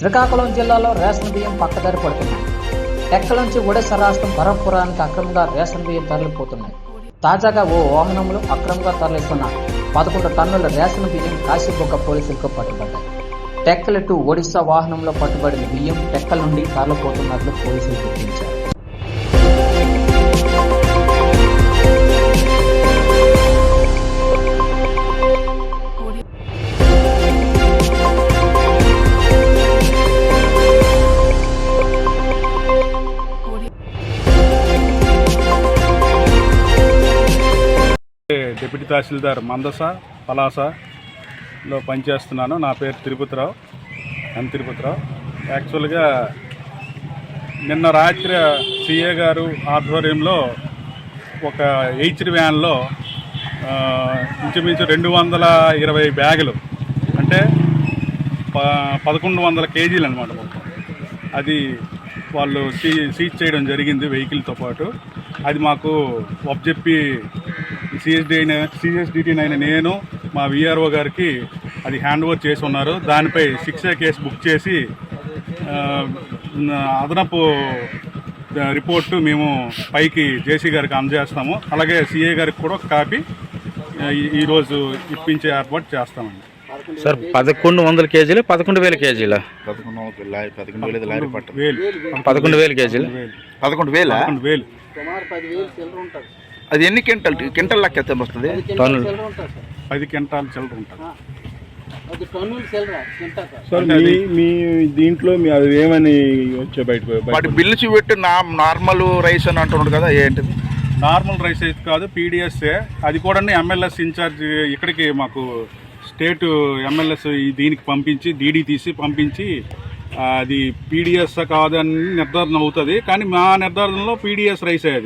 శ్రీకాకుళం జిల్లాలో రేషన్ బియ్యం పక్కదారి పడుతున్నాయి. టెక్కల నుంచి ఒడిశా రాష్ట్రం బరహపురానికి అక్రమంగా రేషన్ బియ్యం తరలిపోతున్నాయి. తాజాగా ఓ వాహనంలో అక్రమంగా తరలిస్తున్న 11 టన్నుల రేషన్ బియ్యం కాశీబొగ్గ పోలీసులకు పట్టుబడ్డాయి. టెక్కల టు ఒడిశా వాహనంలో పట్టుబడిన బియ్యం టెక్కల నుండి తరలిపోతున్నట్లు పోలీసులు గుర్తించారు. డిప్యూటీ తహసీల్దార్ మందస పలాసలో పనిచేస్తున్నాను. నా పేరు తిరుపతిరావు. యాక్చువల్గా నిన్న రాత్రి సిఏ గారు ఆధ్వర్యంలో ఒక హెచ్డి వ్యాన్లో ఇంచుమించు 220 బ్యాగులు అంటే 1100 కేజీలు అనమాట మొత్తం. అది వాళ్ళు సీజ్ చేయడం జరిగింది వెహికల్తో పాటు. అది మాకు చెప్పి సిఎస్డిటీ అయిన నేను మా విఆర్ఓ గారికి అది హ్యాండ్ ఓవర్ చేసి ఉన్నారు. దానిపై 6A కేసు బుక్ చేసి అదనపు రిపోర్టు మేము పైకి జేసీ గారికి అందజేస్తాము. అలాగే సిఏ గారికి కూడా ఒక కాపీ ఈరోజు ఇప్పించే ఏర్పాటు చేస్తామండి. సార్ 1100 కేజీలు 11,000 కేజీల 11,000 కేజీలు 11,000 అది ఎన్ని క్వింటల్ లెక్క ఎంత వస్తుంది? 10 క్వింటాలు చిల్లర ఉంటుంది. సార్ మీ దీంట్లో అది ఏమని వచ్చే వాటి బిల్లు చూపెట్టి నార్మల్ రైస్ అని అంటున్నాడు కదా, ఏంటిది? నార్మల్ రైస్ అయితే కాదు, పీడిఎస్ఏ. అది కూడా ఎంఎల్ఎస్ ఇన్ఛార్జ్ ఇక్కడికి మాకు స్టేట్ ఎంఎల్ఎస్ దీనికి పంపించి డీడీ తీసి పంపించి అది పీడిఎస్ కాదని నిర్ధారణ అవుతుంది. కానీ మా నిర్ధారణలో పీడిఎస్ రైస్ అది.